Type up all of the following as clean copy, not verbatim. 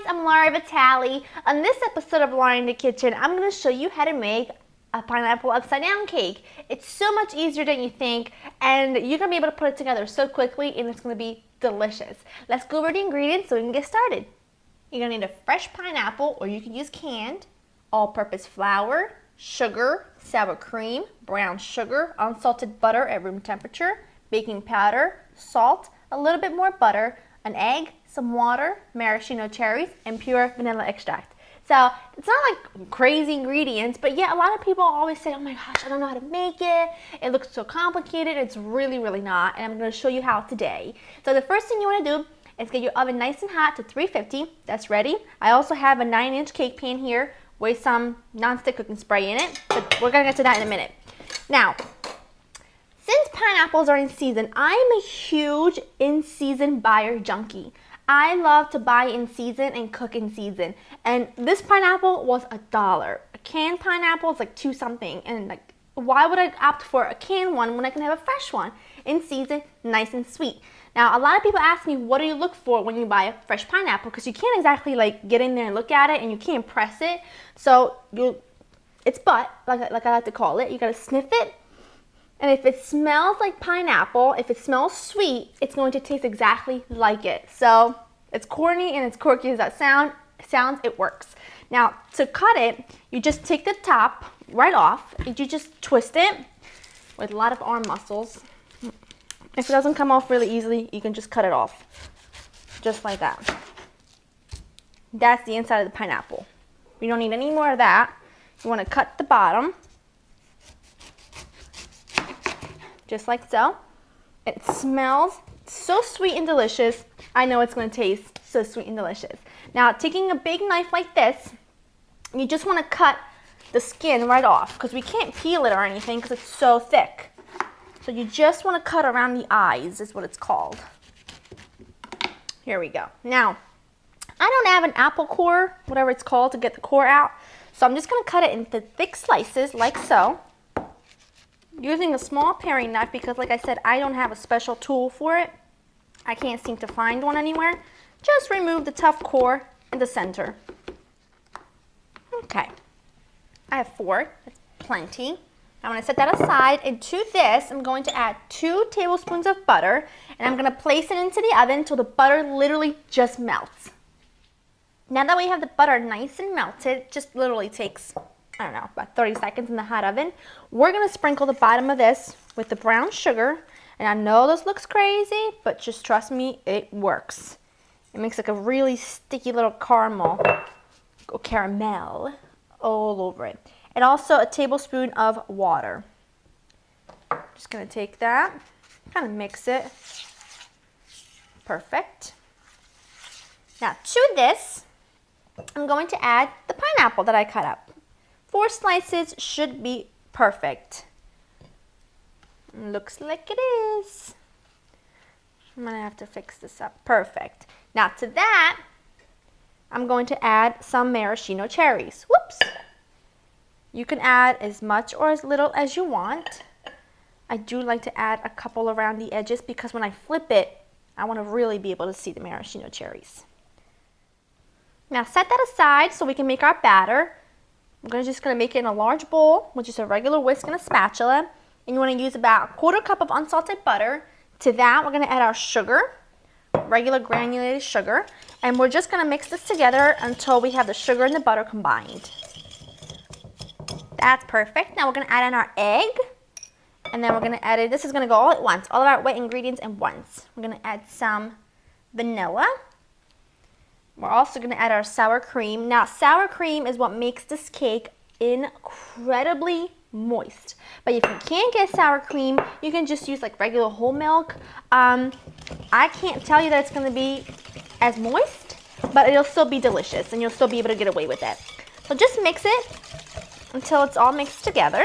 I'm Laura Vitale. On this episode of Laura in the Kitchen, I'm going to show you how to make a pineapple upside down cake. It's so much easier than you think, and you're going to be able to put it together so quickly, and it's going to be delicious. Let's go over the ingredients so we can get started. You're going to need a fresh pineapple, or you can use canned, all-purpose flour, sugar, sour cream, brown sugar, unsalted butter at room temperature, baking powder, salt, a little bit more butter, an egg, some water, maraschino cherries, and pure vanilla extract. So it's not like crazy ingredients, but yeah, a lot of people always say, oh my gosh, I don't know how to make it. It looks so complicated. It's really, really not, and I'm going to show you how today. So the first thing you want to do is get your oven nice and hot to 350. That's ready. I also have a 9-inch cake pan here with some non-stick cooking spray in it, but we're going to get to that in a minute. Now, since pineapples are in season, I'm a huge in-season buyer junkie. I love to buy in season and cook in season. And this pineapple was $1. A canned pineapple is like $2 something. And like, why would I opt for a canned one when I can have a fresh one? In season, nice and sweet. Now, a lot of people ask me, what do you look for when you buy a fresh pineapple? Because you can't exactly like get in there and look at it, and you can't press it. So it's butt, like I like to call it. You gotta sniff it. And if it smells like pineapple, if it smells sweet, it's going to taste exactly like it. So it's corny and it's quirky as that sounds, it works. Now, to cut it, you just take the top right off. You just twist it with a lot of arm muscles. If it doesn't come off really easily, you can just cut it off. Just like that. That's the inside of the pineapple. You don't need any more of that. You want to cut the bottom. Just like so. It smells so sweet and delicious. I know it's going to taste so sweet and delicious. Now, taking a big knife like this, you just want to cut the skin right off because we can't peel it or anything because it's so thick. So you just want to cut around the eyes is what it's called. Here we go. Now, I don't have an apple core, whatever it's called, to get the core out. So I'm just going to cut it into thick slices like so. Using a small paring knife because, like I said, I don't have a special tool for it. I can't seem to find one anywhere. Just remove the tough core in the center. Okay. I have 4. That's plenty. I'm going to set that aside, and to this, I'm going to add 2 tablespoons of butter, and I'm going to place it into the oven until the butter literally just melts. Now that we have the butter nice and melted, it just literally takes, I don't know, about 30 seconds in the hot oven. We're going to sprinkle the bottom of this with the brown sugar. And I know this looks crazy, but just trust me, it works. It makes like a really sticky little caramel all over it. And also a tablespoon of water. Just going to take that, kind of mix it. Perfect. Now to this, I'm going to add the pineapple that I cut up. 4 slices should be perfect. Looks like it is. I'm gonna have to fix this up. Perfect. Now to that, I'm going to add some maraschino cherries. Whoops. You can add as much or as little as you want. I do like to add a couple around the edges because when I flip it, I want to really be able to see the maraschino cherries. Now set that aside so we can make our batter. I'm just going to make it in a large bowl with just a regular whisk and a spatula. And you want to use about 1/4 cup of unsalted butter. To that, we're going to add our sugar, regular granulated sugar. And we're just going to mix this together until we have the sugar and the butter combined. That's perfect. Now we're going to add in our egg. And then we're going to add it. This is going to go all at once. All of our wet ingredients at once. We're going to add some vanilla. We're also going to add our sour cream. Now, sour cream is what makes this cake incredibly moist. But if you can't get sour cream, you can just use like regular whole milk. I can't tell you that it's going to be as moist, but it'll still be delicious and you'll still be able to get away with it. So just mix it until it's all mixed together.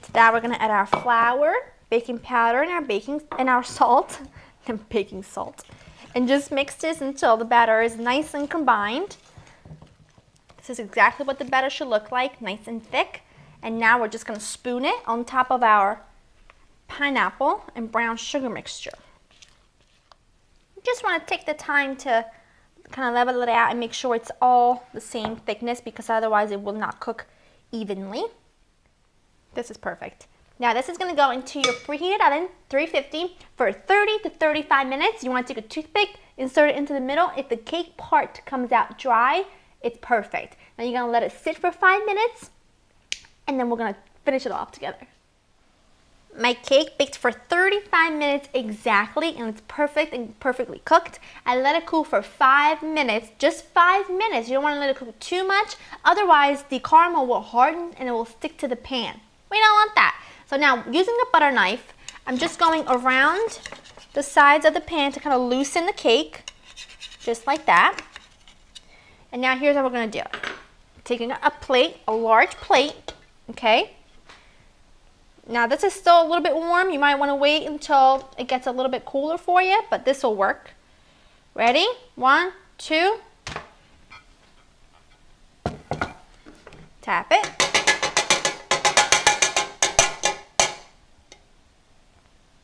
To that, we're going to add our flour, baking powder, and our salt, and baking salt. And just mix this until the batter is nice and combined. This is exactly what the batter should look like, nice and thick. And now we're just going to spoon it on top of our pineapple and brown sugar mixture. You just want to take the time to kind of level it out and make sure it's all the same thickness because otherwise it will not cook evenly. This is perfect. Now this is going to go into your preheated oven, 350, for 30 to 35 minutes. You want to take a toothpick, insert it into the middle. If the cake part comes out dry, it's perfect. Now you're going to let it sit for 5 minutes, and then we're going to finish it off together. My cake baked for 35 minutes exactly, and it's perfect and perfectly cooked. I let it cool for 5 minutes, just 5 minutes. You don't want to let it cook too much, otherwise the caramel will harden and it will stick to the pan. We don't want that. So now, using a butter knife, I'm just going around the sides of the pan to kind of loosen the cake, just like that. And now here's what we're going to do. Taking a plate, a large plate, okay? Now this is still a little bit warm. You might want to wait until it gets a little bit cooler for you, but this will work. Ready? 1, 2. Tap it.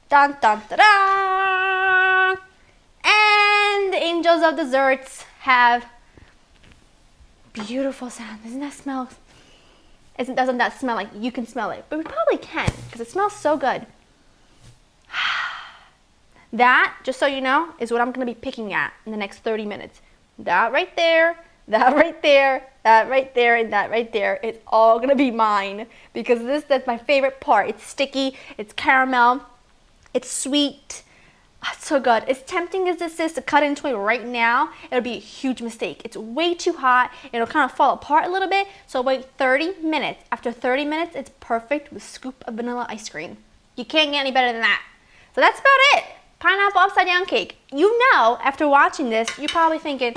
Dun dun da da! And the angels of desserts have beautiful sound. Doesn't that smell? Doesn't that smell like you can smell it? But we probably can because it smells so good. That, just so you know, is what I'm going to be picking at in the next 30 minutes. That right there, that right there, that right there, and that right there. It's all going to be mine because that's my favorite part. It's sticky, it's caramel, it's sweet. It's so good. As tempting as this is to cut into it right now, it'll be a huge mistake. It's way too hot. It'll kind of fall apart a little bit. So wait 30 minutes. After 30 minutes, it's perfect with a scoop of vanilla ice cream. You can't get any better than that. So that's about it. Pineapple upside down cake. You know, after watching this, you're probably thinking,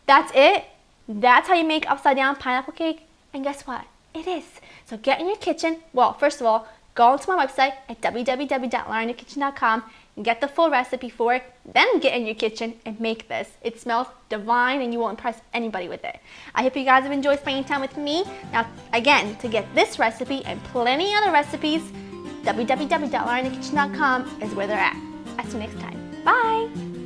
that's it? That's how you make upside down pineapple cake? And guess what? It is. So get in your kitchen. Well, first of all, go onto my website at www.laurainthekitchen.com and get the full recipe for it. Then get in your kitchen and make this. It smells divine and you will impress anybody with it. I hope you guys have enjoyed spending time with me. Now, again, to get this recipe and plenty other recipes, www.laurainthekitchen.com is where they're at. I'll see you next time. Bye!